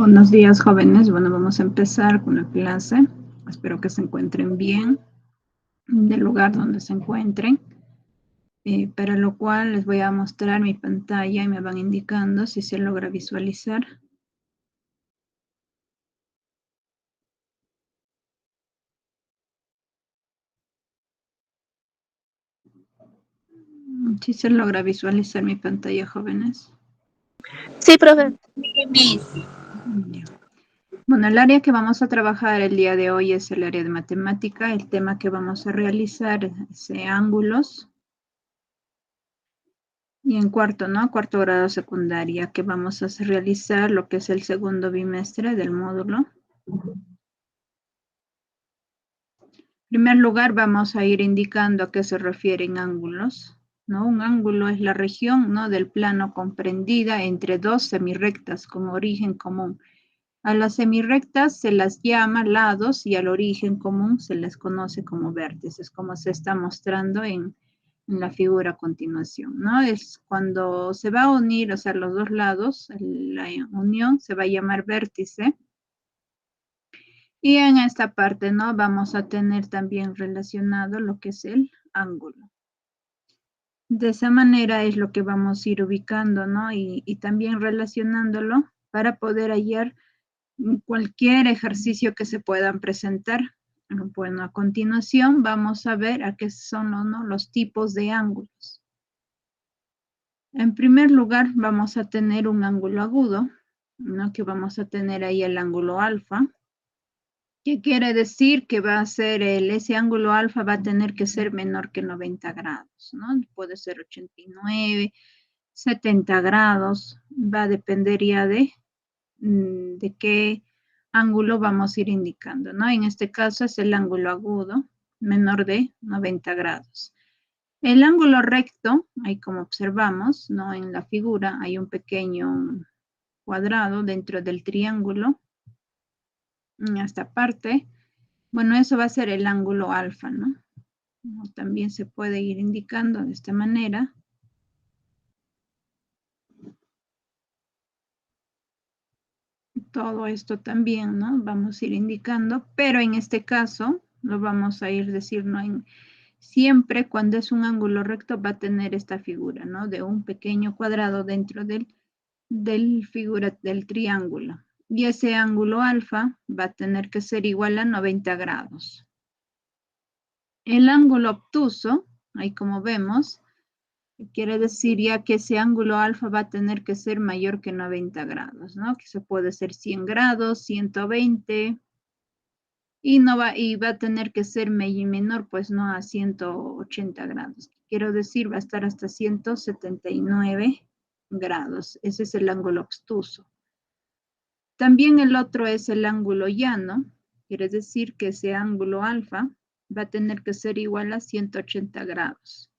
Buenos días, jóvenes. Bueno, vamos a empezar con la clase. Espero que se encuentren bien del lugar donde se encuentren. Para lo cual les voy a mostrar mi pantalla y me van indicando si se logra visualizar. Si se logra visualizar mi pantalla, jóvenes. Sí, profe. Bueno, el área que vamos a trabajar el día de hoy es el área de matemática. El tema que vamos a realizar es ángulos. Y en cuarto, ¿no? Cuarto grado secundaria, que vamos a realizar lo que es el segundo bimestre del módulo. En primer lugar, vamos a ir indicando a qué se refieren ángulos, ¿no? Un ángulo es la región, ¿no?, del plano comprendida entre dos semirrectas con origen común. A las semirrectas se las llama lados y al origen común se les conoce como vértices, como se está mostrando en la figura a continuación, ¿no? Es cuando se va a unir, o sea, los dos lados, la unión se va a llamar vértice. Y en esta parte, ¿no?, vamos a tener también relacionado lo que es el ángulo. De esa manera es lo que vamos a ir ubicando, ¿no? Y también relacionándolo para poder hallar cualquier ejercicio que se puedan presentar. Bueno, a continuación vamos a ver a qué son, ¿no?, los tipos de ángulos. En primer lugar, vamos a tener un ángulo agudo, ¿no?, que vamos a tener ahí el ángulo alfa. ¿Qué quiere decir? Que va a ser ese ángulo alfa va a tener que ser menor que 90 grados, ¿no? Puede ser 89, 70 grados, va a depender ya de qué ángulo vamos a ir indicando, ¿no? En este caso es el ángulo agudo, menor de 90 grados. El ángulo recto, ahí como observamos, ¿no?, en la figura hay un pequeño cuadrado dentro del triángulo, en esta parte. Bueno, eso va a ser el ángulo alfa, ¿no? También se puede ir indicando de esta manera. Todo esto también, ¿no?, vamos a ir indicando, pero en este caso lo vamos a ir decir, ¿no?, siempre cuando es un ángulo recto va a tener esta figura, ¿no?, de un pequeño cuadrado dentro del figura del triángulo. Y ese ángulo alfa va a tener que ser igual a 90 grados. El ángulo obtuso, ahí como vemos, quiere decir ya que ese ángulo alfa va a tener que ser mayor que 90 grados, ¿no? Que se puede ser 100 grados, 120, y va a tener que ser menor, pues no a 180 grados. Quiero decir, va a estar hasta 179 grados. Ese es el ángulo obtuso. También el otro es el ángulo llano. Quiere decir que ese ángulo alfa va a tener que ser igual a 180 grados.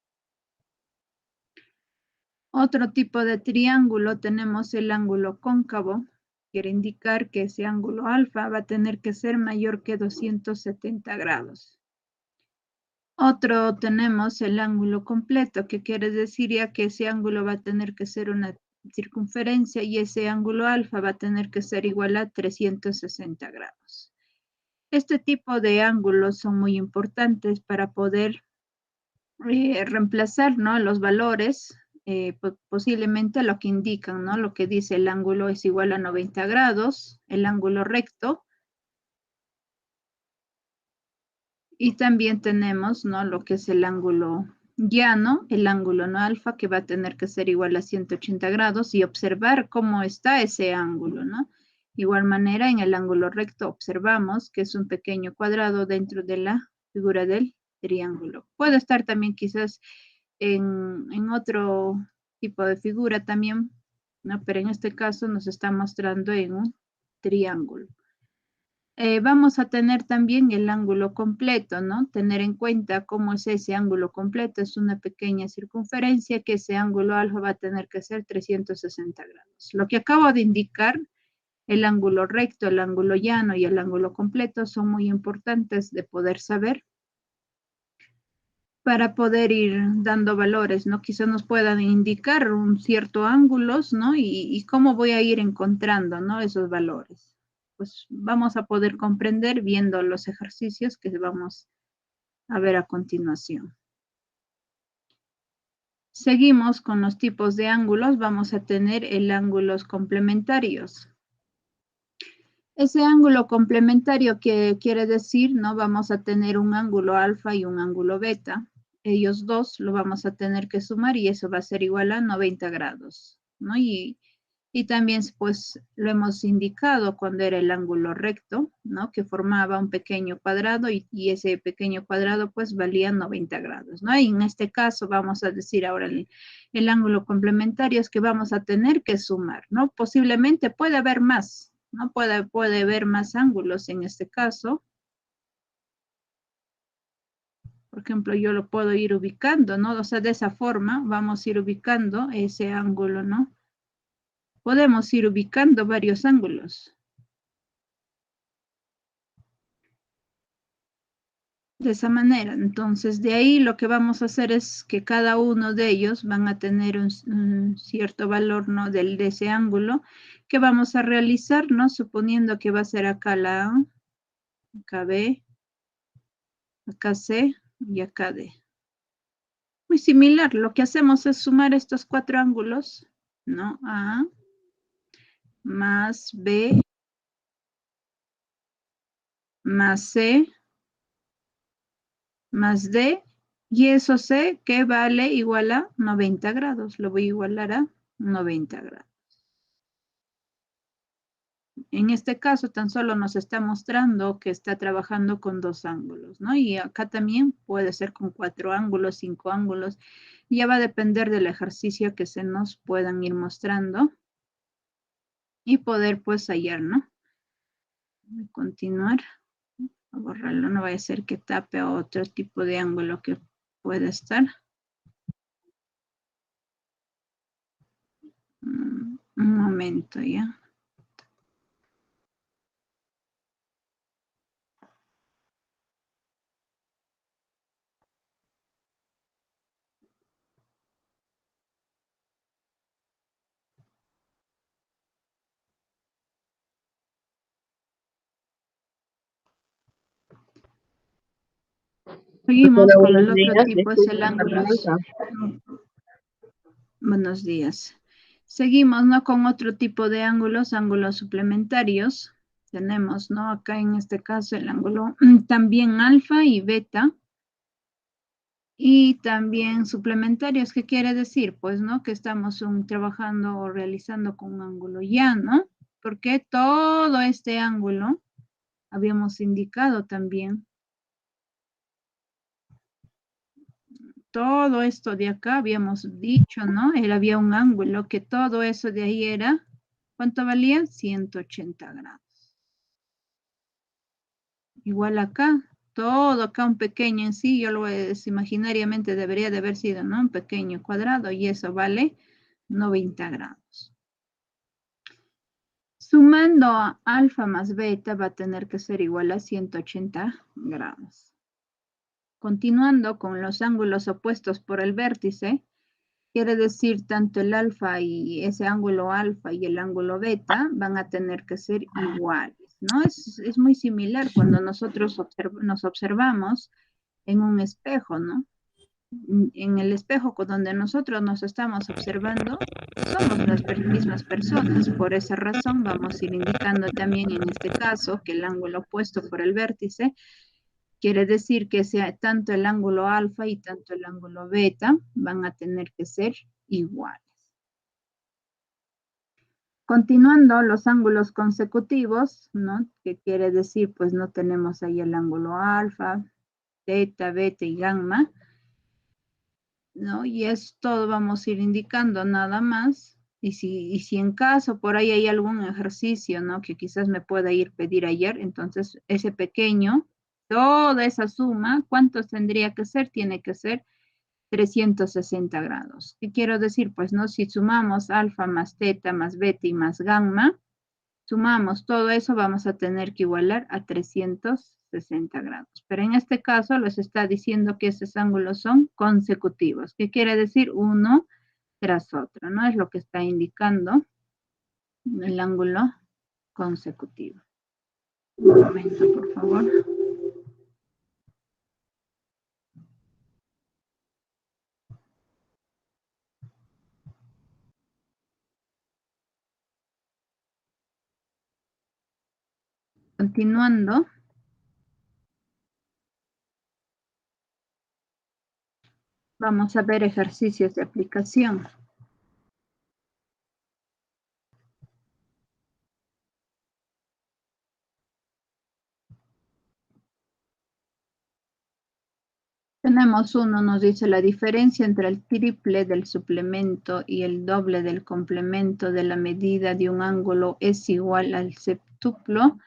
Otro tipo de triángulo tenemos el ángulo cóncavo. Quiere indicar que ese ángulo alfa va a tener que ser mayor que 270 grados. Otro tenemos el ángulo completo, que quiere decir ya que ese ángulo va a tener que ser una circunferencia y ese ángulo alfa va a tener que ser igual a 360 grados. Este tipo de ángulos son muy importantes para poder reemplazar, ¿no?, los valores, posiblemente lo que indican, ¿no?, lo que dice el ángulo es igual a 90 grados, el ángulo recto. Y también tenemos, ¿no?, lo que es el ángulo llano, el ángulo no alfa, que va a tener que ser igual a 180 grados y observar cómo está ese ángulo, ¿no? Igual manera, en el ángulo recto observamos que es un pequeño cuadrado dentro de la figura del triángulo. Puede estar también quizás en otro tipo de figura también, ¿no? Pero en este caso nos está mostrando en un triángulo. Vamos a tener también el ángulo completo, ¿no? Tener en cuenta cómo es ese ángulo completo. Es una pequeña circunferencia que ese ángulo alfa va a tener que ser 360 grados. Lo que acabo de indicar, el ángulo recto, el ángulo llano y el ángulo completo son muy importantes de poder saber para poder ir dando valores, ¿no? Quizás nos puedan indicar un cierto ángulos, ¿no? Y cómo voy a ir encontrando, ¿no? Esos valores. Pues vamos a poder comprender viendo los ejercicios que vamos a ver a continuación. Seguimos con los tipos de ángulos. Vamos a tener el ángulos complementarios. Ese ángulo complementario que quiere decir, ¿no? Vamos a tener un ángulo alfa y un ángulo beta. Ellos dos lo vamos a tener que sumar y eso va a ser igual a 90 grados, ¿no? Y también, pues, lo hemos indicado cuando era el ángulo recto, ¿no? Que formaba un pequeño cuadrado y ese pequeño cuadrado, pues, valía 90 grados, ¿no? Y en este caso, vamos a decir ahora el ángulo complementario es que vamos a tener que sumar, ¿no? Posiblemente puede haber más, ¿no? Puede haber más ángulos en este caso. Por ejemplo, yo lo puedo ir ubicando, ¿no? O sea, de esa forma vamos a ir ubicando ese ángulo, ¿no? Podemos ir ubicando varios ángulos. De esa manera, entonces de ahí lo que vamos a hacer es que cada uno de ellos van a tener un cierto valor, ¿no? De ese ángulo que vamos a realizar, ¿no? Suponiendo que va a ser acá la A, acá B, acá C y acá D. Muy similar, lo que hacemos es sumar estos cuatro ángulos, ¿no? A más B más C más D, y eso C que vale igual a 90 grados. Lo voy a igualar a 90 grados. En este caso, tan solo nos está mostrando que está trabajando con dos ángulos, ¿no? Y acá también puede ser con 4 ángulos, 5 ángulos. Ya va a depender del ejercicio que se nos puedan ir mostrando y poder, pues, hallar, ¿no? Voy a continuar. A borrarlo, no vaya a ser que tape a otro tipo de ángulo que pueda estar. Un momento ya. Seguimos Hola, con el buenos otro días. tipo, es el Disculpe la ángulo. tardanza. Buenos días. Seguimos, ¿no? Con otro tipo de ángulos, ángulos suplementarios. Tenemos, ¿no? Acá en este caso el ángulo también alfa y beta. Y también suplementarios, ¿qué quiere decir? Pues, ¿no? Que estamos trabajando o realizando con un ángulo llano, porque todo este ángulo habíamos indicado también. Todo esto de acá habíamos dicho, ¿no? Había un ángulo que todo eso de ahí era, ¿cuánto valía? 180 grados. Igual acá, todo acá un pequeño en sí, yo lo voy a decir, imaginariamente debería de haber sido, ¿no? Un pequeño cuadrado y eso vale 90 grados. Sumando a alfa más beta va a tener que ser igual a 180 grados. Continuando con los ángulos opuestos por el vértice, quiere decir tanto el alfa y ese ángulo alfa y el ángulo beta van a tener que ser iguales, ¿no? Es muy similar cuando nosotros nos observamos en un espejo, ¿no? En el espejo donde nosotros nos estamos observando, somos las mismas personas. Por esa razón vamos a ir indicando también en este caso que el ángulo opuesto por el vértice quiere decir que sea tanto el ángulo alfa y tanto el ángulo beta van a tener que ser iguales. Continuando los ángulos consecutivos, ¿no? Que quiere decir, pues no tenemos ahí el ángulo alfa, teta, beta y gamma, ¿no? Y es todo, vamos a ir indicando nada más. Y si en caso por ahí hay algún ejercicio, ¿no? Que quizás me pueda ir pedir ayer, entonces ese pequeño, toda esa suma, ¿cuántos tendría que ser? Tiene que ser 360 grados. ¿Qué quiero decir? Pues, ¿no? Si sumamos alfa más teta más beta y más gamma, sumamos todo eso, vamos a tener que igualar a 360 60 grados. Pero en este caso les está diciendo que estos ángulos son consecutivos. ¿Qué quiere decir? Uno tras otro, ¿no? Es lo que está indicando el ángulo consecutivo. Un momento, por favor. Continuando. Vamos a ver ejercicios de aplicación. Tenemos uno, nos dice la diferencia entre el triple del suplemento y el doble del complemento de la medida de un ángulo es igual al septuplo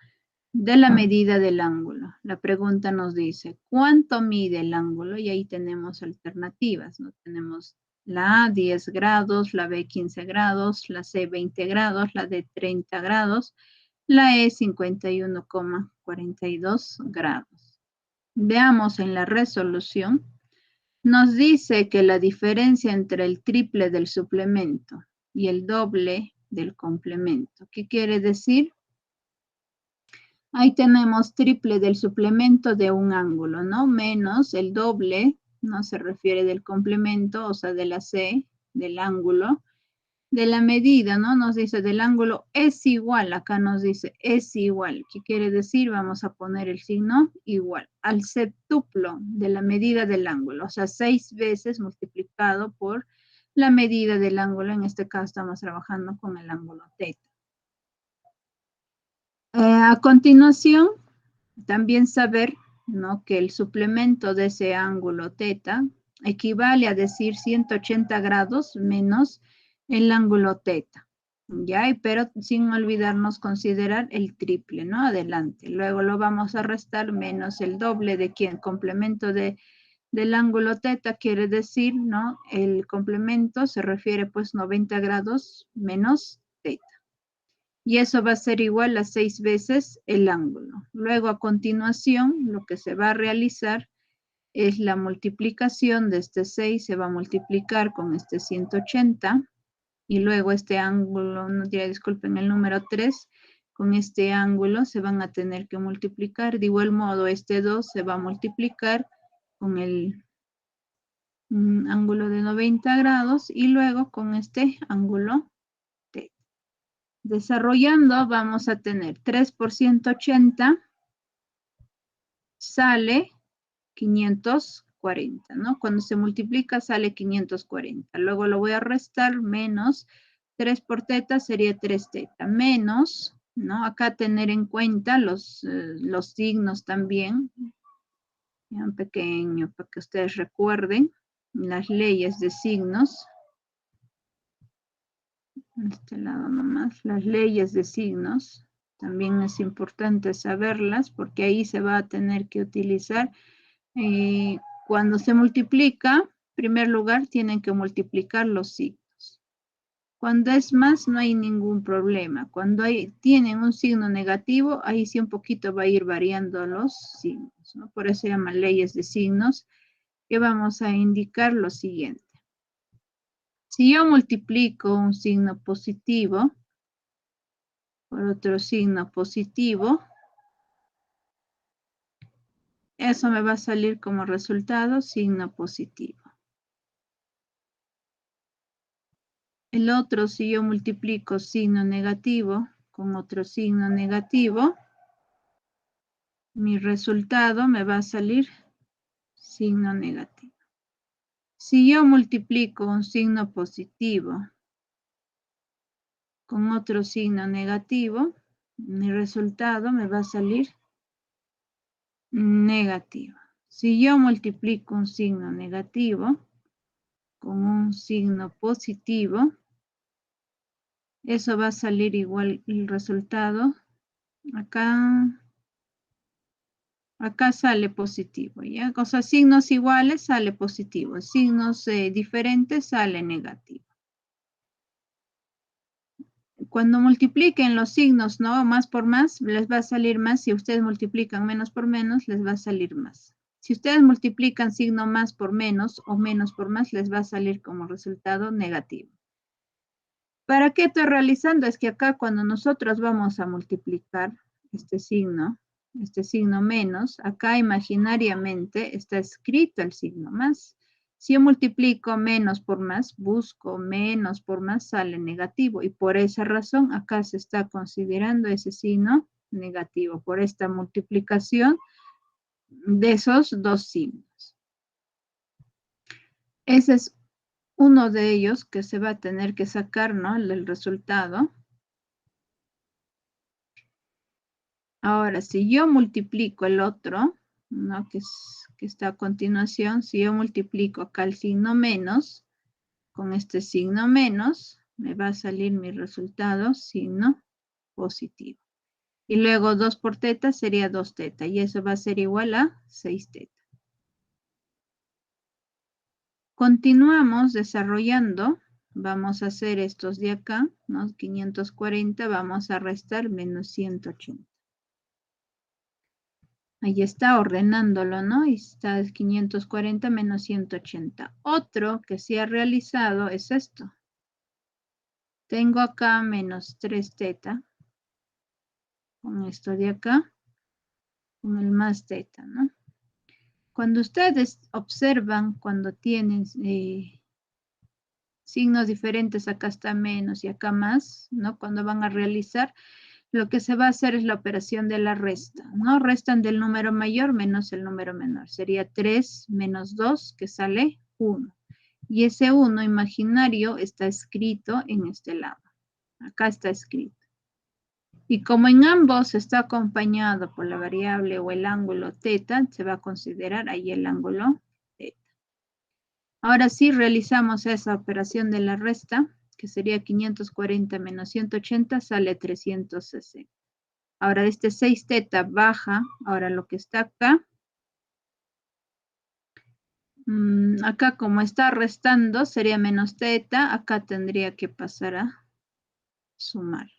de la medida del ángulo. La pregunta nos dice, ¿cuánto mide el ángulo? Y ahí tenemos alternativas, ¿no? Tenemos la A 10 grados, la B 15 grados, la C 20 grados, la D 30 grados, la E 51,42 grados. Veamos en la resolución. Nos dice que la diferencia entre el triple del suplemento y el doble del complemento. ¿Qué quiere decir? Ahí tenemos triple del suplemento de un ángulo, ¿no? Menos el doble, ¿no? Se refiere del complemento, o sea, de la C, del ángulo. De la medida, ¿no? Nos dice del ángulo es igual, acá nos dice es igual. ¿Qué quiere decir? Vamos a poner el signo igual al septuplo de la medida del ángulo, o sea, 6 veces multiplicado por la medida del ángulo. En este caso estamos trabajando con el ángulo θ. A continuación, también saber, ¿no? Que el suplemento de ese ángulo θ equivale a decir 180 grados menos el ángulo θ, ¿ya? Pero sin olvidarnos considerar el triple, ¿no? Adelante. Luego lo vamos a restar menos el doble de quien complemento del ángulo θ, quiere decir, ¿no? El complemento se refiere pues 90 grados menos θ. Y eso va a ser igual a 6 veces el ángulo. Luego, a continuación, lo que se va a realizar es la multiplicación de este 6, se va a multiplicar con este 180, y luego este ángulo, no diré, disculpen, el número 3, con este ángulo se van a tener que multiplicar. De igual modo, este 2 se va a multiplicar con el ángulo de 90 grados, y luego con este ángulo. Desarrollando, vamos a tener 3 por 180 sale 540, ¿no? Cuando se multiplica sale 540. Luego lo voy a restar, menos 3 por θ sería 3θ, menos, ¿no? Acá tener en cuenta los signos también, un pequeño para que ustedes recuerden las leyes de signos. Este lado nomás, las leyes de signos, también es importante saberlas porque ahí se va a tener que utilizar. Cuando se multiplica, en primer lugar tienen que multiplicar los signos. Cuando es más, no hay ningún problema. Cuando tienen un signo negativo, ahí sí un poquito va a ir variando los signos, ¿no? Por eso se llaman leyes de signos, que vamos a indicar lo siguiente. Si yo multiplico un signo positivo por otro signo positivo, eso me va a salir como resultado signo positivo. El otro, si yo multiplico signo negativo con otro signo negativo, mi resultado me va a salir signo negativo. Si yo multiplico un signo positivo con otro signo negativo, mi resultado me va a salir negativo. Si yo multiplico un signo negativo con un signo positivo, eso va a salir igual el resultado. Acá sale positivo, ¿ya? O sea, signos iguales sale positivo, signos diferentes sale negativo. cuando multipliquen los signos, ¿no? Más por más, les va a salir más. Si ustedes multiplican menos por menos, les va a salir más. Si ustedes multiplican signo más por menos o menos por más, les va a salir como resultado negativo. ¿Para qué estoy realizando? Es que acá cuando nosotros vamos a multiplicar este signo menos, acá imaginariamente está escrito el signo más. Si yo multiplico menos por más, busco menos por más, sale negativo. Y por esa razón acá se está considerando ese signo negativo, por esta multiplicación de esos dos signos. Ese es uno de ellos que se va a tener que sacar, ¿no? El resultado. Ahora, si yo multiplico el otro, ¿no? que está a continuación, si yo multiplico acá el signo menos, con este signo menos, me va a salir mi resultado, signo positivo. Y luego 2 por teta sería 2 teta, y eso va a ser igual a 6 teta. Continuamos desarrollando, vamos a hacer estos de acá, ¿no? 540, vamos a restar menos 180. Ahí está ordenándolo, ¿no? Y está 540 menos 180. Otro que se ha realizado es esto. Tengo acá menos 3 teta. Con esto de acá. Con el más teta, ¿no? Cuando ustedes observan, cuando tienen signos diferentes, acá está menos y acá más, ¿no? Cuando van a realizar, lo que se va a hacer es la operación de la resta, ¿no? Restan del número mayor menos el número menor. Sería 3 menos 2, que sale 1. Y ese 1 imaginario está escrito en este lado. Acá está escrito. Y como en ambos está acompañado por la variable o el ángulo teta, se va a considerar ahí el ángulo teta. Ahora sí realizamos esa operación de la resta, que sería 540 menos 180, sale 360. Ahora este 6 teta baja, ahora lo que está acá, acá como está restando sería menos teta, acá tendría que pasar a sumar.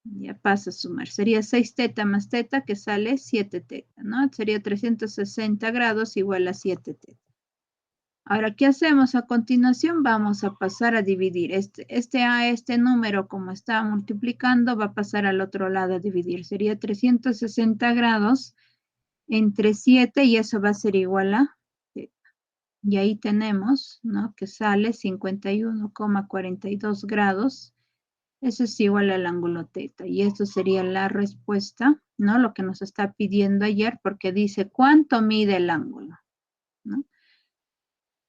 Ya pasa a sumar, sería 6 teta más teta que sale 7 teta, ¿no? Sería 360 grados igual a 7 teta. Ahora, ¿qué hacemos a continuación? Vamos a pasar a dividir. Este número, como está multiplicando, va a pasar al otro lado a dividir. Sería 360 grados entre 7 y eso va a ser igual a teta. Y ahí tenemos, ¿no? Que sale 51,42 grados. Eso es igual al ángulo teta. Y esto sería la respuesta, ¿no? Lo que nos está pidiendo ayer, porque dice, ¿cuánto mide el ángulo? ¿No?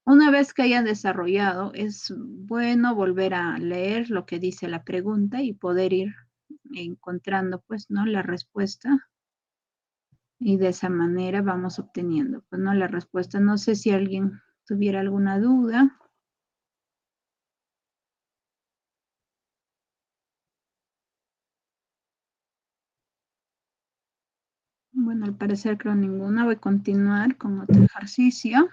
Una vez que hayan desarrollado, es bueno volver a leer lo que dice la pregunta y poder ir encontrando, pues, ¿no? La respuesta. Y de esa manera vamos obteniendo, pues, ¿no? La respuesta. No sé si alguien tuviera alguna duda. Bueno, al parecer creo ninguna. Voy a continuar con otro ejercicio.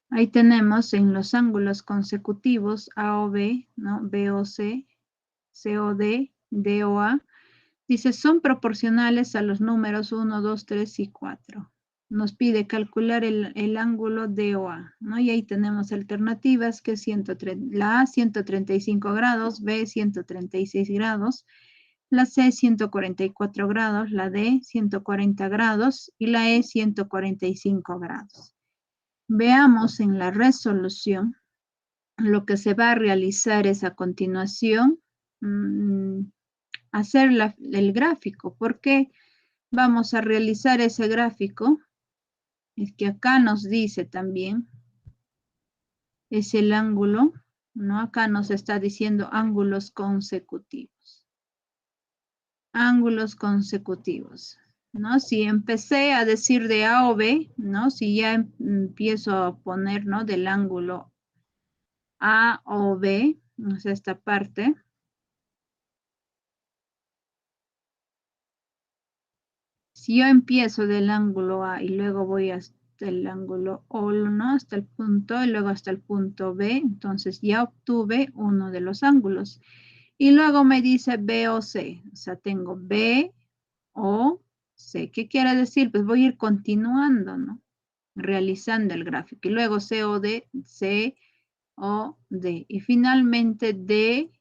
Ahí tenemos en los ángulos consecutivos A o B, ¿no? B o C, C o D, D o A. Dice, son proporcionales a los números 1, 2, 3 y 4. Nos pide calcular el ángulo DOA, ¿no? Y ahí tenemos alternativas que es la A 135 grados, B 136 grados, la C 144 grados, la D 140 grados y la E 145 grados. Veamos en la resolución. Lo que se va a realizar es a continuación hacer el gráfico. ¿Por qué vamos a realizar ese gráfico? Es que acá nos dice también, es el ángulo, ¿no? Acá nos está diciendo ángulos consecutivos. Ángulos consecutivos, ¿no? Si empecé a decir de A o B, ¿no? Si ya empiezo a poner, ¿no? Del ángulo A o B, o sea, esta parte. Si yo empiezo del ángulo A y luego voy hasta el ángulo O, ¿no? Hasta el punto y luego hasta el punto B. Entonces ya obtuve uno de los ángulos. Y luego me dice B o C. O sea, tengo B o C. ¿Qué quiere decir? Pues voy a ir continuando, ¿no? Realizando el gráfico. Y luego C o D, C o D. Y finalmente D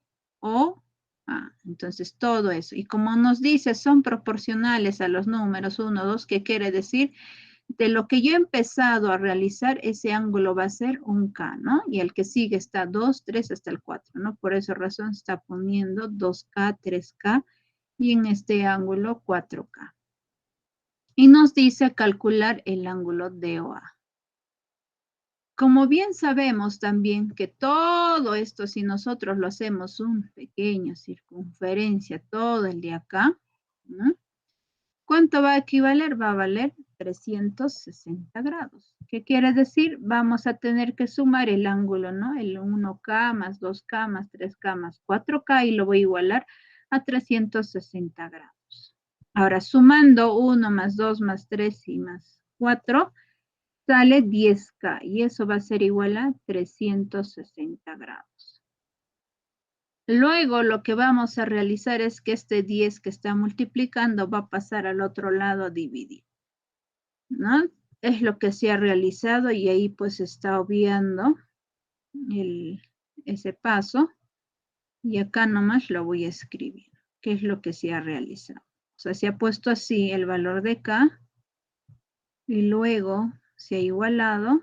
o A. Entonces todo eso. Y como nos dice, son proporcionales a los números 1, 2, ¿qué quiere decir? De lo que yo he empezado a realizar, ese ángulo va a ser un K, ¿no? Y el que sigue está 2, 3 hasta el 4, ¿no? Por esa razón está poniendo 2K, 3K y en este ángulo 4K. Y nos dice calcular el ángulo DOA. Como bien sabemos también que todo esto, si nosotros lo hacemos un pequeño circunferencia, todo el de acá, ¿no? ¿Cuánto va a equivaler? Va a valer 360 grados. ¿Qué quiere decir? Vamos a tener que sumar el ángulo, ¿no? El 1K más 2K más 3K más 4K y lo voy a igualar a 360 grados. Ahora, sumando 1 más 2 más 3 y más 4, sale 10K y eso va a ser igual a 360 grados. Luego lo que vamos a realizar es que este 10 que está multiplicando va a pasar al otro lado a dividir, ¿no? Es lo que se ha realizado y ahí pues está obviando ese paso y acá nomás lo voy a escribir, que es lo que se ha realizado. O sea, se ha puesto así el valor de K y luego se ha igualado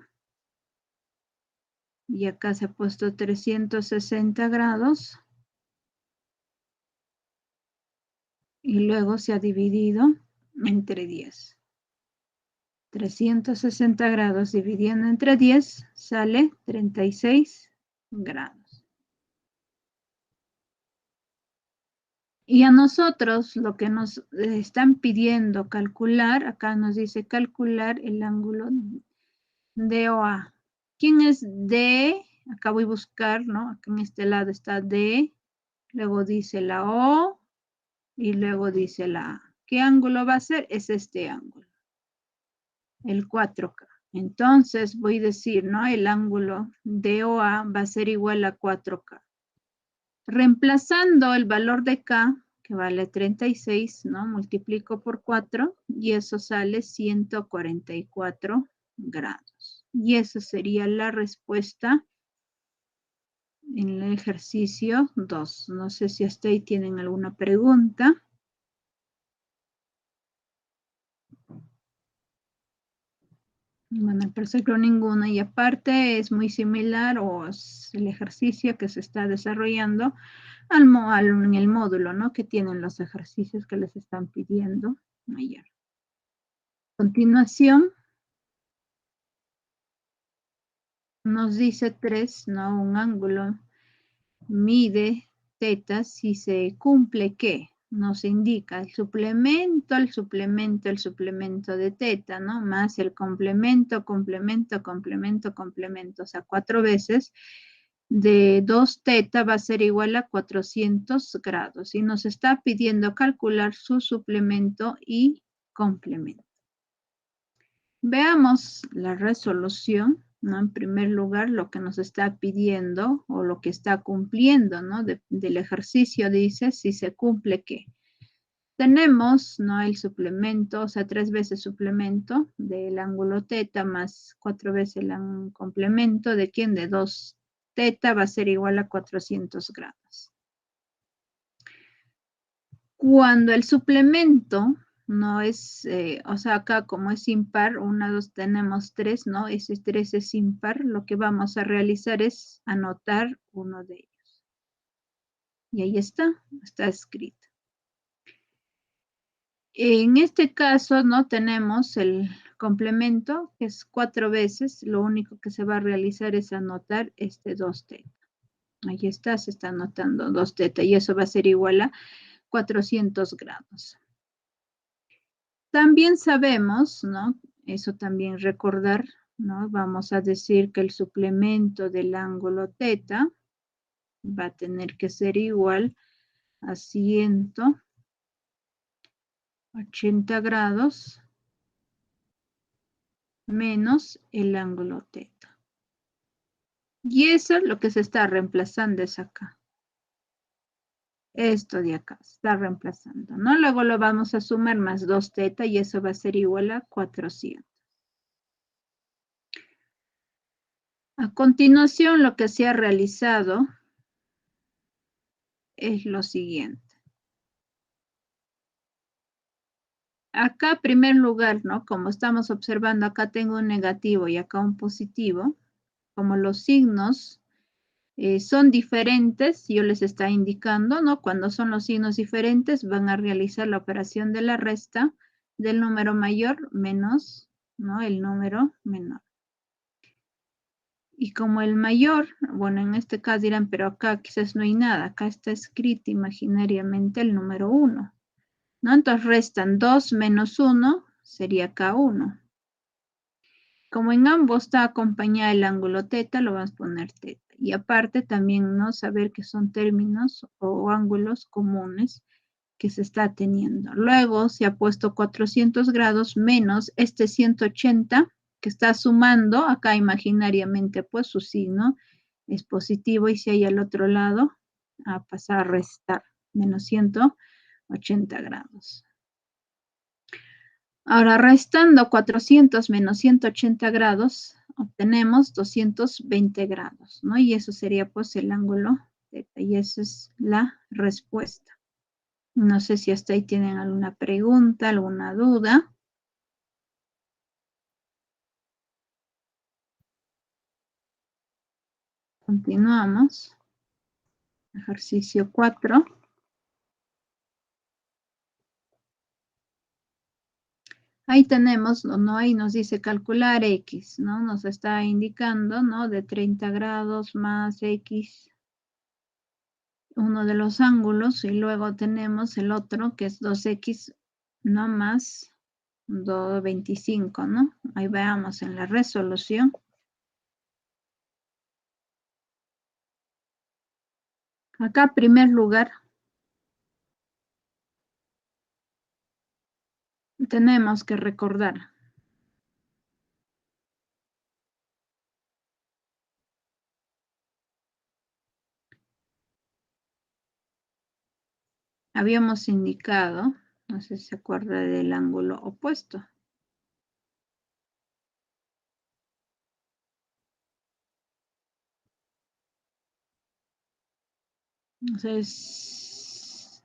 y acá se ha puesto 360 grados y luego se ha dividido entre 10. 360 grados dividiendo entre 10 sale 36 grados. Y a nosotros lo que nos están pidiendo calcular, acá nos dice calcular el ángulo DOA. ¿Quién es D? Acá voy a buscar, ¿no? Acá en este lado está D, luego dice la O y luego dice la A. ¿Qué ángulo va a ser? Es este ángulo, el 4K. Entonces voy a decir, ¿no? El ángulo DOA va a ser igual a 4K. Reemplazando el valor de K, que vale 36, ¿no? Multiplico por 4 y eso sale 144 grados. Y esa sería la respuesta en el ejercicio 2. No sé si hasta ahí tienen alguna pregunta. Bueno, al parecer creo ninguna. Y aparte es muy similar o es el ejercicio que se está desarrollando en el módulo, ¿no? Que tienen los ejercicios que les están pidiendo ayer. A continuación, nos dice 3, ¿no? Un ángulo mide teta si se cumple ¿qué? Nos indica el suplemento de teta, ¿no? Más el complemento, o sea, 4 veces de 2 teta va a ser igual a 400 grados y nos está pidiendo calcular su suplemento y complemento. Veamos la resolución, ¿no? En primer lugar, lo que nos está pidiendo o lo que está cumpliendo, ¿no? Del ejercicio dice si se cumple ¿qué? Tenemos, ¿no? El suplemento, o sea, 3 veces suplemento del ángulo teta más 4 veces el complemento de ¿quién? De 2 teta va a ser igual a 400 grados. Cuando el suplemento no es, o sea, acá como es impar, 1, 2, tenemos 3, ¿no? Ese 3 es impar, lo que vamos a realizar es anotar uno de ellos. Y ahí está escrito. En este caso, ¿no? Tenemos el complemento, que es 4 veces, lo único que se va a realizar es anotar este 2 teta. Ahí está, se está anotando 2 teta y eso va a ser igual a 400 grados. También sabemos, ¿no? Eso también recordar, ¿no? Vamos a decir que el suplemento del ángulo teta va a tener que ser igual a 180 grados menos el ángulo teta. Y eso es lo que se está reemplazando es acá. Esto de acá se está reemplazando, ¿no? Luego lo vamos a sumar más 2 teta y eso va a ser igual a 400. A continuación, lo que se ha realizado es lo siguiente. Acá, en primer lugar, ¿no? Como estamos observando, acá tengo un negativo y acá un positivo. Como los signos son diferentes, yo les está indicando, ¿no? Cuando son los signos diferentes, van a realizar la operación de la resta del número mayor menos, ¿no? El número menor. Y como el mayor, bueno, en este caso dirán, pero acá quizás no hay nada, acá está escrito imaginariamente el número 1, ¿no? Entonces restan 2 menos 1, sería acá 1. Como en ambos está acompañado el ángulo teta, lo vamos a poner teta. Y aparte también, ¿no? Saber que son términos o ángulos comunes que se está teniendo. Luego se ha puesto 400 grados menos este 180 que está sumando, acá imaginariamente pues su signo es positivo y si hay al otro lado, a pasar a restar menos 180 grados. Ahora, restando 400 menos 180 grados, obtenemos 220 grados, ¿no? Y eso sería pues el ángulo teta, y esa es la respuesta. No sé si hasta ahí tienen alguna pregunta, alguna duda. Continuamos. Ejercicio 4. Ahí tenemos, ¿no? Ahí nos dice calcular X, ¿no? Nos está indicando, ¿no? De 30 grados más X, uno de los ángulos, y luego tenemos el otro, que es 2X, no más 225, ¿no? Ahí veamos en la resolución. Acá, en primer lugar, tenemos que recordar. Habíamos indicado, no sé si se acuerda del ángulo opuesto. Entonces,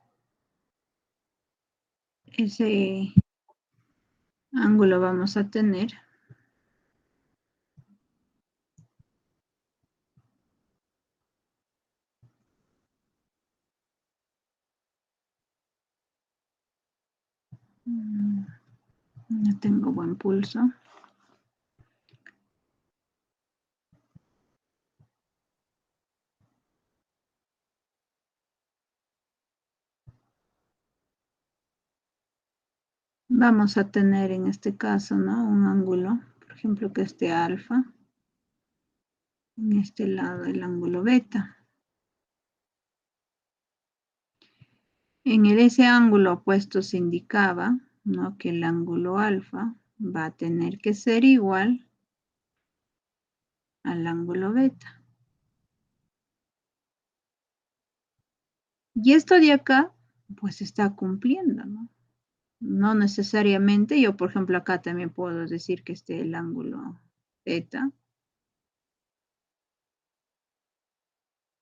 ese ángulo vamos a tener. No tengo buen pulso. Vamos a tener en este caso, ¿no? Un ángulo, por ejemplo, que esté alfa. En este lado el ángulo beta. En ese ángulo opuesto se indicaba, ¿no? Que el ángulo alfa va a tener que ser igual al ángulo beta. Y esto de acá, pues está cumpliendo, ¿no? No necesariamente, yo por ejemplo acá también puedo decir que esté el ángulo beta.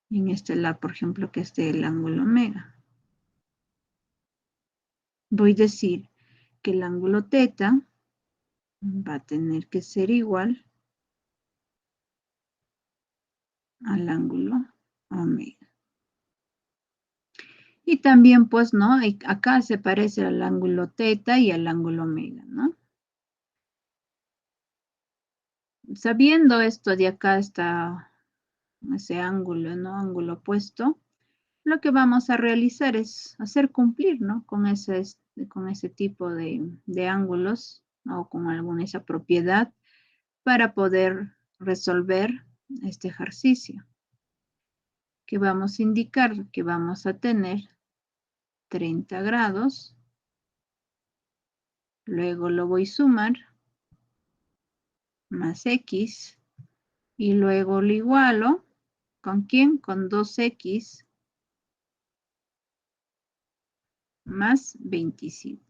En este lado, por ejemplo, que esté el ángulo omega. Voy a decir que el ángulo teta va a tener que ser igual al ángulo omega. Y también, pues, ¿no? Acá se parece al ángulo teta y al ángulo omega, ¿no? Sabiendo esto de acá está ese ángulo, ¿no? Ángulo opuesto. Lo que vamos a realizar es hacer cumplir, ¿no? Con ese tipo de ángulos, ¿no? O con alguna esa propiedad para poder resolver este ejercicio. Que vamos a indicar que vamos a tener 30 grados. Luego lo voy a sumar más X. Y luego lo igualo. ¿Con quién? Con 2X más 25.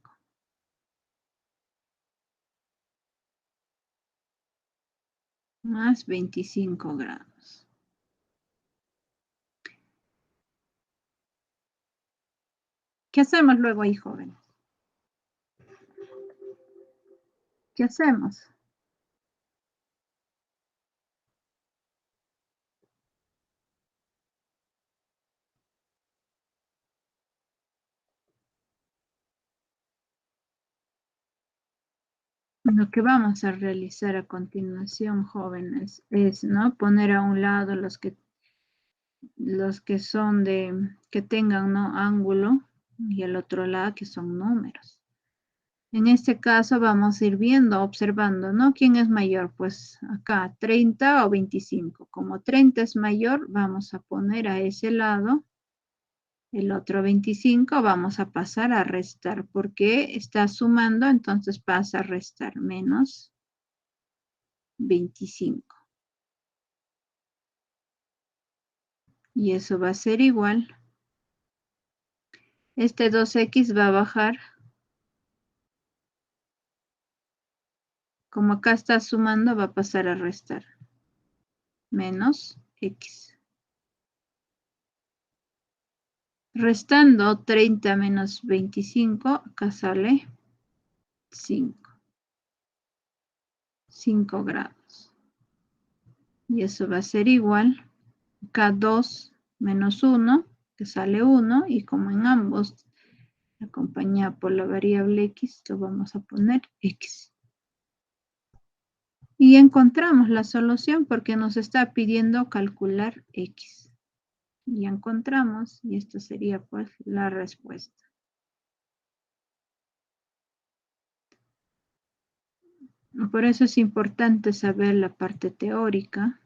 Más 25 grados. ¿Qué hacemos luego ahí, jóvenes? ¿Qué hacemos? Lo que vamos a realizar a continuación, jóvenes, es, ¿no?, poner a un lado los que son que tengan, ¿no?, ángulo, y el otro lado que son números. En este caso vamos a ir viendo, observando, ¿no? ¿Quién es mayor? Pues acá, 30 o 25. Como 30 es mayor, vamos a poner a ese lado. El otro 25 vamos a pasar a restar, porque está sumando, entonces pasa a restar menos 25. Y eso va a ser igual. Este 2X va a bajar. Como acá está sumando, va a pasar a restar. Menos X. Restando 30 menos 25, acá sale 5. 5 grados. Y eso va a ser igual. Acá 2 menos 1, que sale 1. Y como en ambos acompañada por la variable X, lo vamos a poner X. Y encontramos la solución porque nos está pidiendo calcular X. Y encontramos, y esta sería pues la respuesta. Por eso es importante saber la parte teórica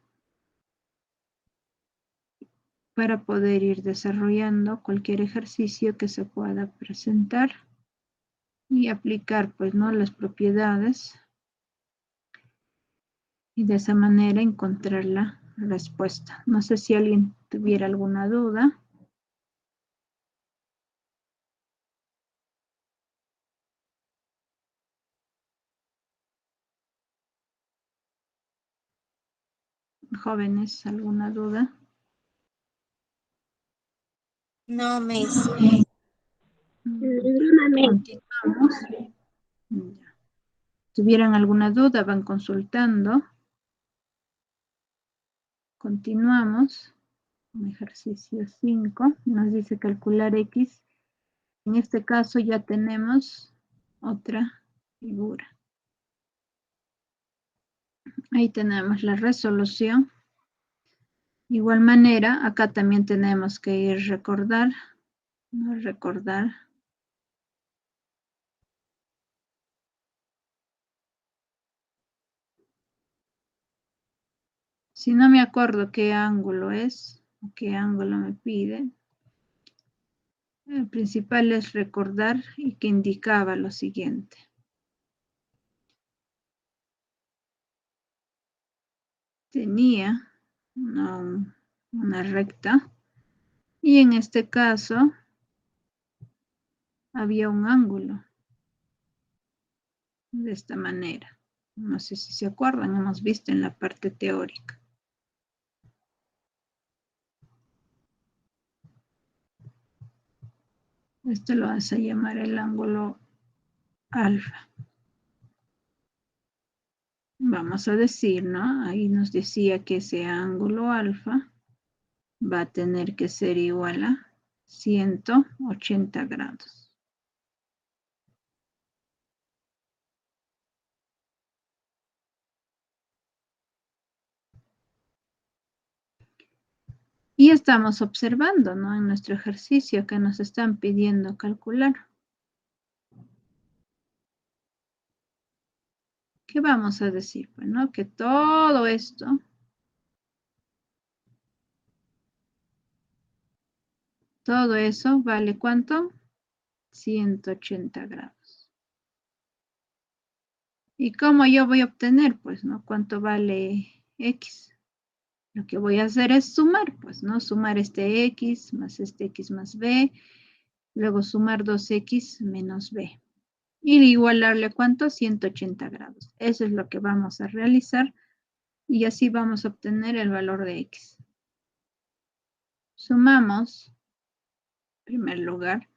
para poder ir desarrollando cualquier ejercicio que se pueda presentar y aplicar pues, ¿no?, las propiedades, y de esa manera encontrar la respuesta. No sé si alguien tuviera alguna duda. Jóvenes, ¿alguna duda? No, Miss. Continuamos. Ya. ¿Tuvieran alguna duda? Van consultando. Continuamos. Ejercicio 5. Nos dice calcular X. En este caso ya tenemos otra figura. Ahí tenemos la resolución. De igual manera, acá también tenemos que ir recordar. Si no me acuerdo qué ángulo es, o qué ángulo me pide, el principal es recordar y que indicaba lo siguiente. Tenía una recta y en este caso había un ángulo de esta manera. No sé si se acuerdan, hemos visto en la parte teórica. Esto lo vas a llamar el ángulo alfa. Vamos a decir, ¿no? Ahí nos decía que ese ángulo alfa va a tener que ser igual a 180 grados. Y estamos observando, ¿no?, en nuestro ejercicio que nos están pidiendo calcular. ¿Qué vamos a decir? Bueno, que todo esto todo eso vale ¿cuánto? 180 grados. ¿Y cómo yo voy a obtener? Pues, ¿no? ¿Cuánto vale X? Lo que voy a hacer es sumar, pues, ¿no? Sumar este X más B, luego sumar 2X menos B. Y igualarle ¿cuánto? 180 grados. Eso es lo que vamos a realizar y así vamos a obtener el valor de X. Sumamos, en primer lugar,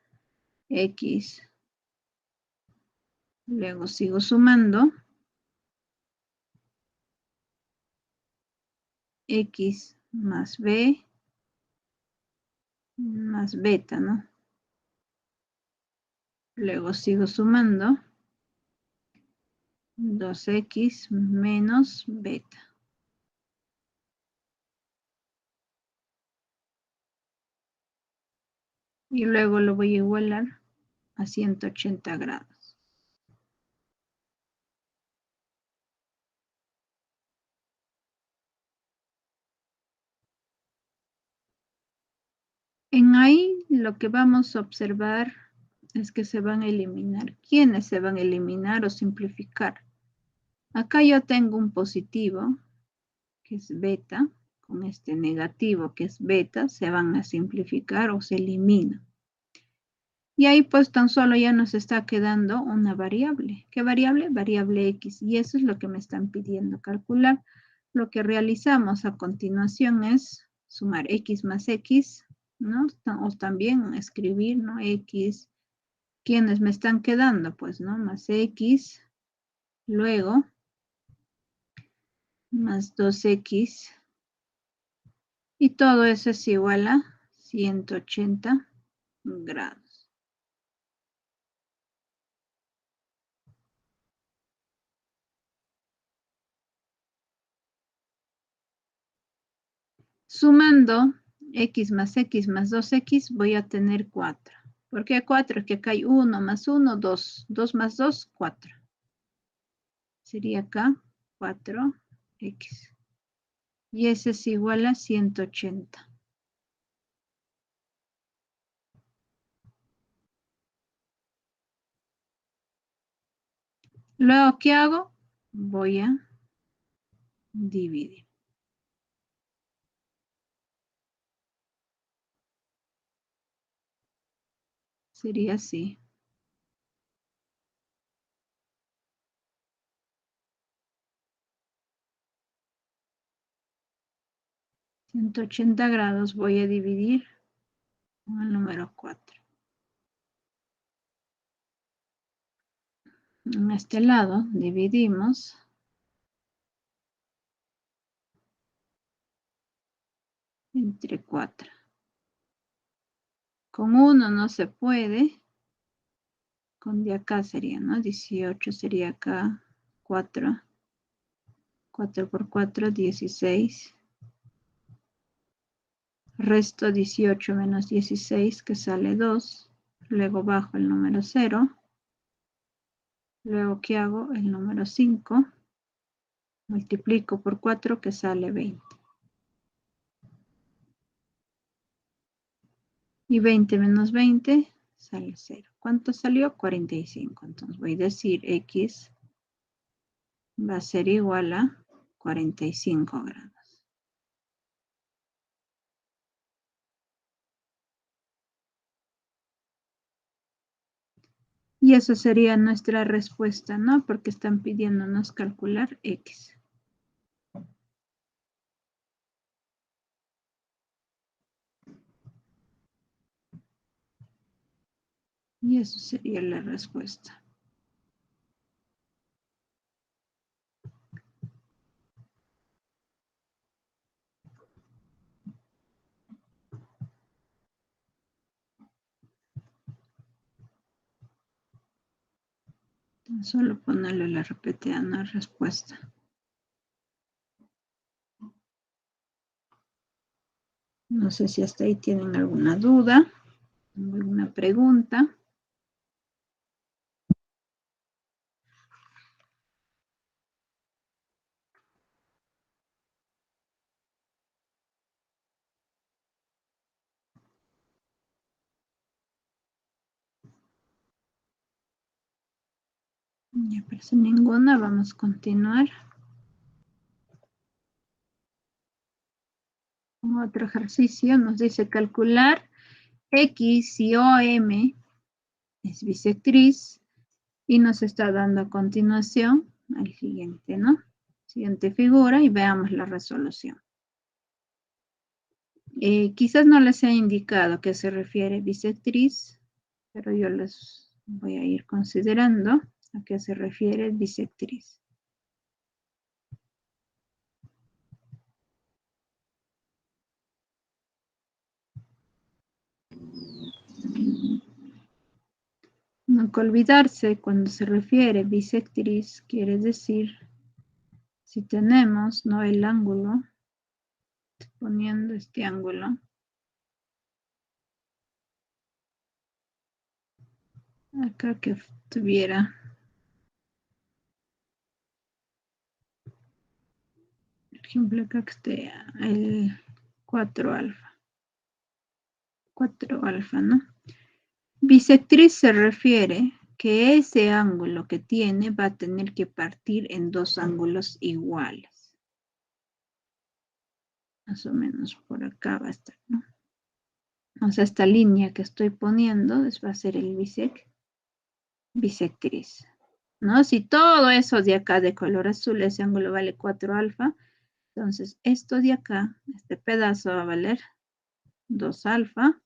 X. Luego sigo sumando. X más B más beta, ¿no? Luego sigo sumando 2X menos beta. Y luego lo voy a igualar a 180 grados. En ahí lo que vamos a observar es que se van a eliminar. ¿Quiénes se van a eliminar o simplificar? Acá yo tengo un positivo, que es beta, con este negativo, que es beta, se van a simplificar o se eliminan. Y ahí pues tan solo ya nos está quedando una variable. ¿Qué variable? Variable X. Y eso es lo que me están pidiendo calcular. Lo que realizamos a continuación es sumar X más X, ¿no? O también escribir, ¿no? X. ¿Quiénes me están quedando? Pues, ¿no? Más X. Luego, más 2X. Y todo eso es igual a 180 grados. Sumando X más 2X voy a tener 4. ¿Por qué 4? Es que acá hay 1 más 1, 2. 2 más 2, 4. Sería acá 4X. Y ese es igual a 180. Luego, ¿qué hago? Voy a dividir. Sería así. 180 grados voy a dividir con el número 4. En este lado dividimos entre 4. Con 1 no se puede. Con de acá sería, ¿no? 18 sería acá 4. 4 por 4, 16. Resto 18 menos 16, que sale 2. Luego bajo el número 0. Luego, ¿qué hago? El número 5. Multiplico por 4, que sale 20. Y 20 menos 20 sale 0. ¿Cuánto salió? 45. Entonces voy a decir X va a ser igual a 45 grados. Y esa sería nuestra respuesta, ¿no? Porque están pidiéndonos calcular X. Y eso sería la respuesta. Tan solo ponerle la repetida no respuesta. No sé si hasta ahí tienen alguna duda, alguna pregunta. Ya parece ninguna, vamos a continuar. Con otro ejercicio nos dice calcular X y OM es bisectriz y nos está dando a continuación al siguiente, ¿no? Siguiente figura y veamos la resolución. Quizás no les he indicado a qué se refiere bisectriz, pero yo les voy a ir considerando a qué se refiere bisectriz. No hay que olvidarse, cuando se refiere bisectriz, quiere decir, si tenemos, ¿no?, el ángulo, poniendo este ángulo, acá que tuviera, por ejemplo, acá que esté el 4 alfa. 4 alfa, ¿no? Bisectriz se refiere que ese ángulo que tiene va a tener que partir en dos ángulos iguales. Más o menos por acá va a estar, ¿no? O sea, esta línea que estoy poniendo va a ser el bisectriz, ¿no? Si todo eso de acá de color azul, ese ángulo vale 4 alfa, entonces esto de acá, este pedazo va a valer 2 alfa,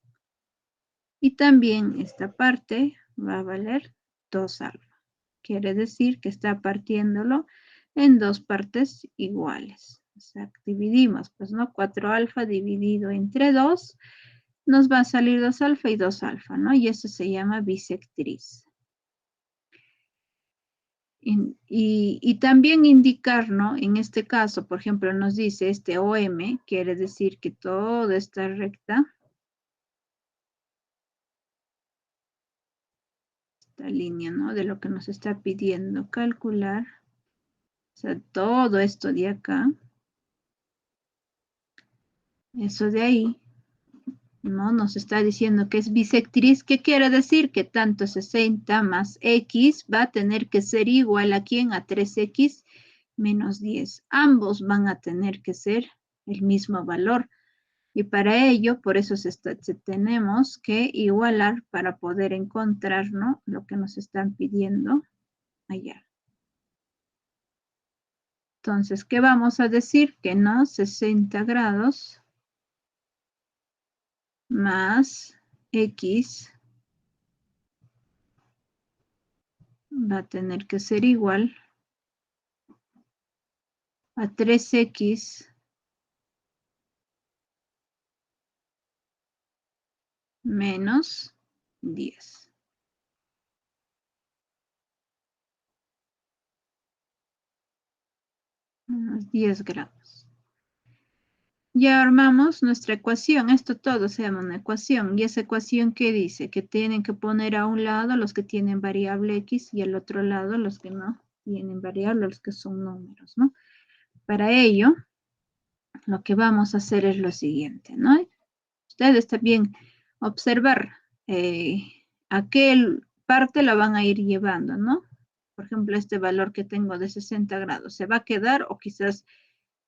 y también esta parte va a valer 2 alfa. Quiere decir que está partiéndolo en dos partes iguales. O sea, dividimos, pues, ¿no? 4 alfa dividido entre 2, nos va a salir 2 alfa y 2 alfa, ¿no? Y eso se llama bisectriz. Y también indicar, ¿no? En este caso, por ejemplo, nos dice este OM, quiere decir que toda esta recta, esta línea, ¿no?, de lo que nos está pidiendo calcular, o sea, todo esto de acá, eso de ahí, ¿no? Nos está diciendo que es bisectriz. ¿Qué quiere decir? Que tanto 60 más X va a tener que ser igual a ¿quién? A 3X menos 10. Ambos van a tener que ser el mismo valor. Y para ello, por eso tenemos que igualar para poder encontrar, ¿no?, lo que nos están pidiendo allá. Entonces, ¿qué vamos a decir? Que no, 60 grados más X va a tener que ser igual a 3X menos 10. Menos 10 grados. Ya armamos nuestra ecuación. Esto todo se llama una ecuación. ¿Y esa ecuación qué dice? Que tienen que poner a un lado los que tienen variable X y al otro lado los que no tienen variable, los que son números, ¿no? Para ello, lo que vamos a hacer es lo siguiente, ¿no? Ustedes también observar a qué parte la van a ir llevando, ¿no? Por ejemplo, este valor que tengo de 60 grados, ¿se va a quedar o quizás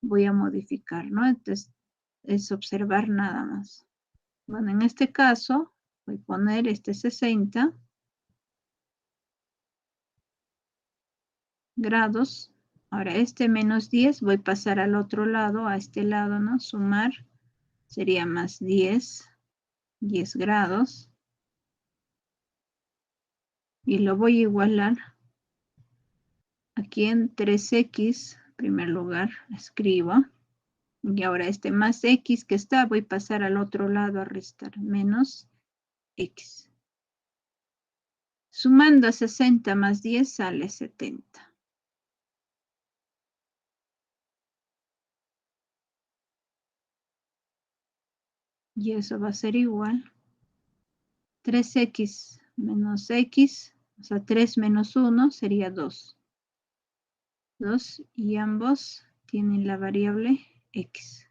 voy a modificar, ¿no? Entonces, es observar nada más. Bueno, en este caso, voy a poner este 60 grados. Ahora, este menos 10, voy a pasar al otro lado, a este lado, ¿no? Sumar, sería más 10 grados. Y lo voy a igualar aquí en 3X, en primer lugar, escribo. Y ahora este más X que está, voy a pasar al otro lado a restar, menos X. Sumando 60 más 10 sale 70. Y eso va a ser igual 3X menos X, o sea, 3 menos 1 sería 2. 2 y ambos tienen la variable X.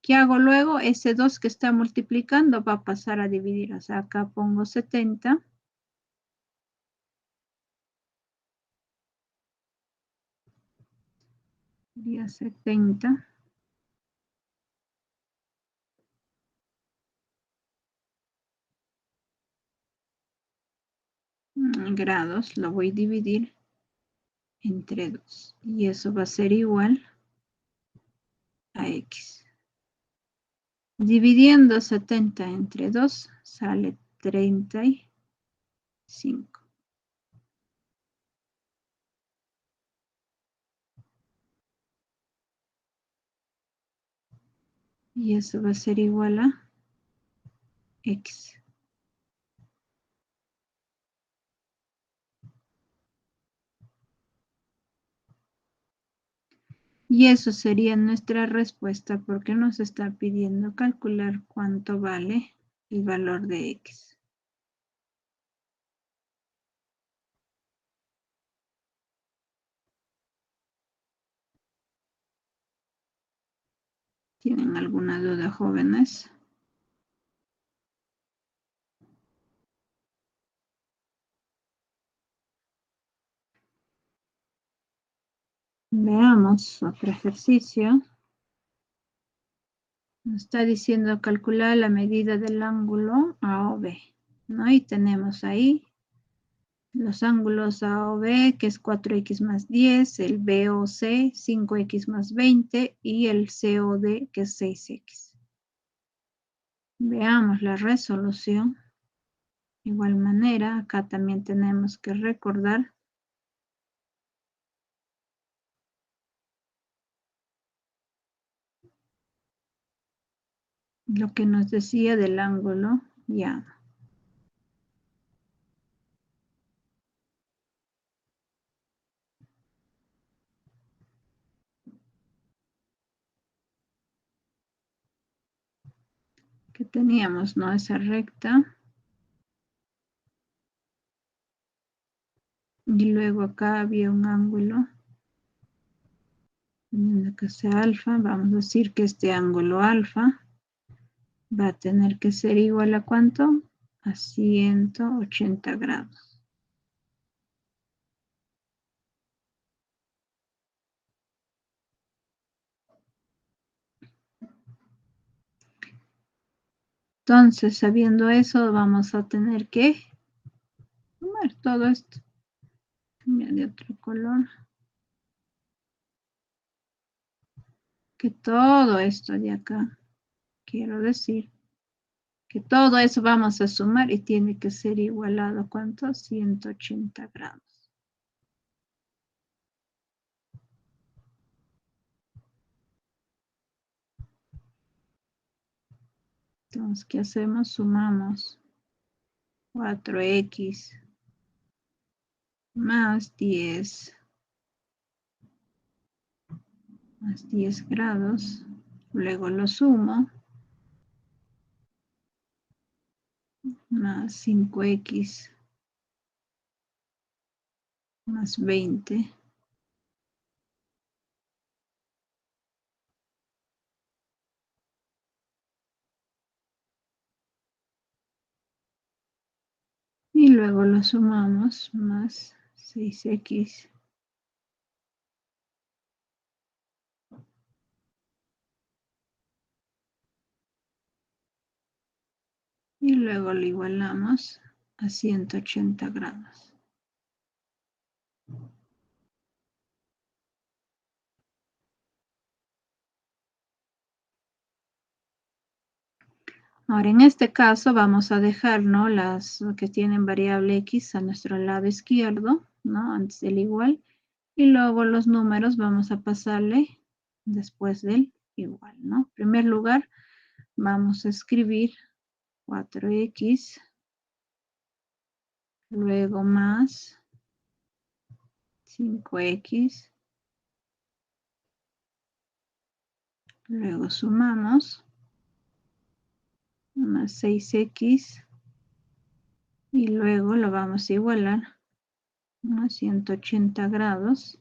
¿Qué hago luego? Ese 2 que está multiplicando va a pasar a dividir. O sea, acá pongo 70. Sería 70. Grados, lo voy a dividir entre 2. Y eso va a ser igual a X. Dividiendo 70 entre 2, sale 35. Y eso va a ser igual a X. Y eso sería nuestra respuesta porque nos está pidiendo calcular cuánto vale el valor de X. ¿Tienen alguna duda, jóvenes? Veamos otro ejercicio. Nos está diciendo calcular la medida del ángulo AOB, ¿no? Y tenemos ahí los ángulos AOB, que es 4X más 10, el BOC, 5X más 20, y el COD, que es 6X. Veamos la resolución. De igual manera, acá también tenemos que recordar lo que nos decía del ángulo llano. Que teníamos, ¿no? Esa recta. Y luego acá había un ángulo. Teniendo que ser alfa, vamos a decir que este ángulo alfa va a tener que ser igual a ¿cuánto? A 180 grados. Entonces, sabiendo eso, vamos a tener que sumar todo esto. Cambiar de otro color. Que todo esto de acá, quiero decir, que todo eso vamos a sumar y tiene que ser igualado a ¿cuánto? 180 grados. Entonces, ¿qué hacemos? Sumamos 4X más 10 más 10 grados. Luego lo sumo. Más 5X más 20. Y luego lo sumamos más 6X. Y luego lo igualamos a 180 grados. Ahora, en este caso vamos a dejar, ¿no? Las que tienen variable X a nuestro lado izquierdo, ¿no? Antes del igual. Y luego los números vamos a pasarle después del igual, ¿no? En primer lugar, vamos a escribir 4X, luego más 5X, luego sumamos más 6X y luego lo vamos a igualar a 180 grados.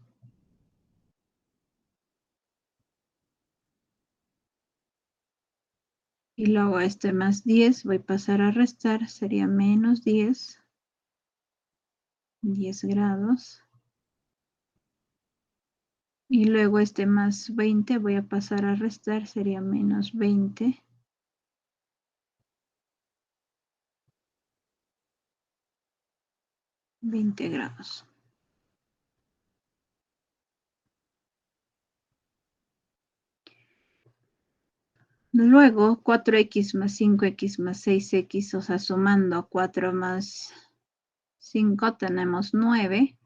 Y luego a este más 10 voy a pasar a restar, sería menos 10 grados. Y luego este más 20 voy a pasar a restar, sería menos 20. $20. Luego 4x más 5x más 6x, o sea, sumando 4 más 5 tenemos 9.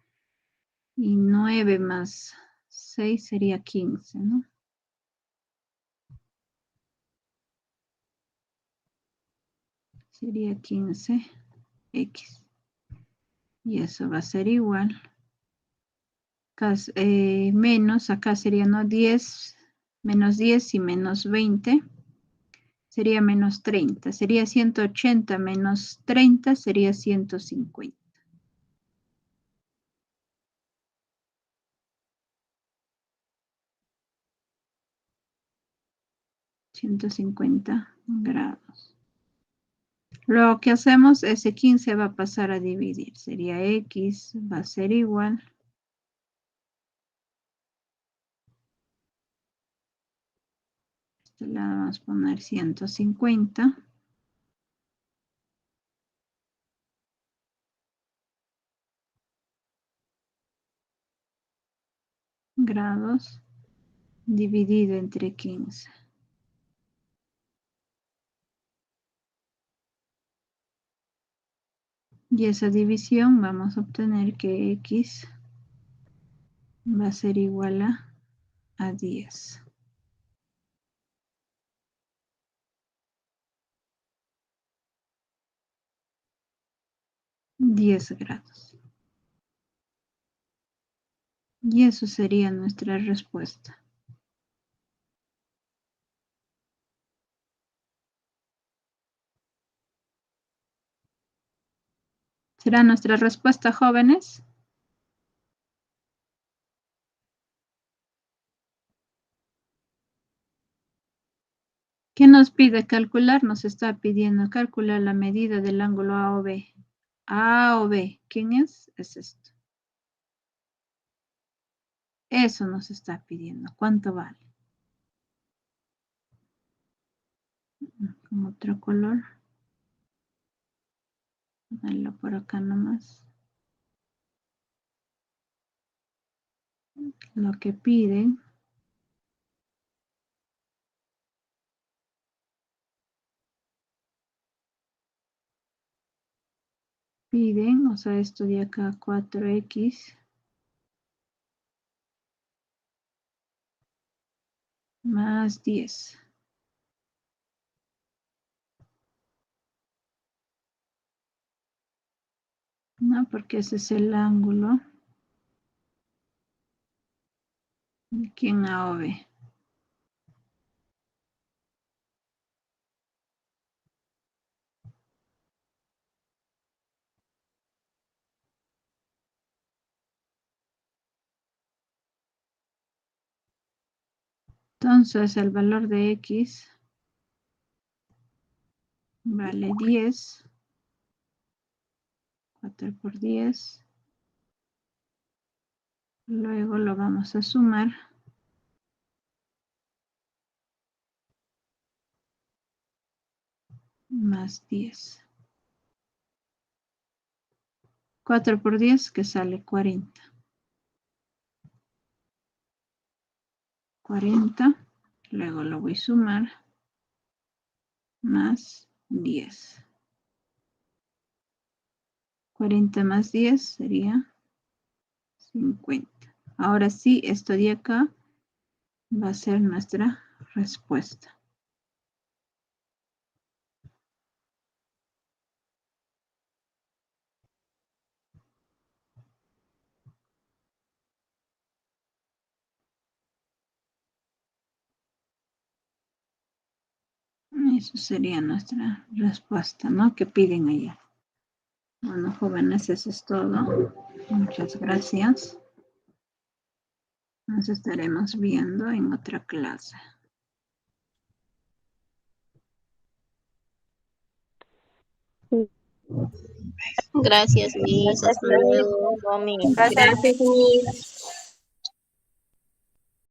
Y 9 más 6 sería 15, ¿no? Sería 15x. Y eso va a ser igual. Acá, menos, acá sería ¿no? 10, menos 10 y menos 20. Sería menos 30. Sería 180 menos 30 sería 150. 150 grados. Lo que hacemos, ese 15 va a pasar a dividir. Sería x, va a ser igual. Este lado vamos a poner 150. Grados dividido entre 15. Y esa división vamos a obtener que x va a ser igual a 10. 10 grados. Y eso sería nuestra respuesta. ¿Será nuestra respuesta, jóvenes? ¿Qué nos pide calcular? Nos está pidiendo calcular la medida del ángulo A o B. A o B, ¿quién es? Es esto. Eso nos está pidiendo. ¿Cuánto vale? Con otro color. Ponerlo por acá nomás. Lo que piden. Piden, o sea, esto de acá 4x más 10. No, porque ese es el ángulo. Aquí en A o B. Entonces el valor de x vale 10. 4 por 10. Luego lo vamos a sumar. Más 10. 4 por 10 que sale 40. 40. Luego lo voy a sumar. Más 10. 40 más 10 sería 50. Ahora sí, esto de acá va a ser nuestra respuesta. Eso sería nuestra respuesta, ¿no? Que piden allá. Bueno, jóvenes, eso es todo. Muchas gracias. Nos estaremos viendo en otra clase. Gracias, Miss. Hasta luego, Romy. Gracias, Miss.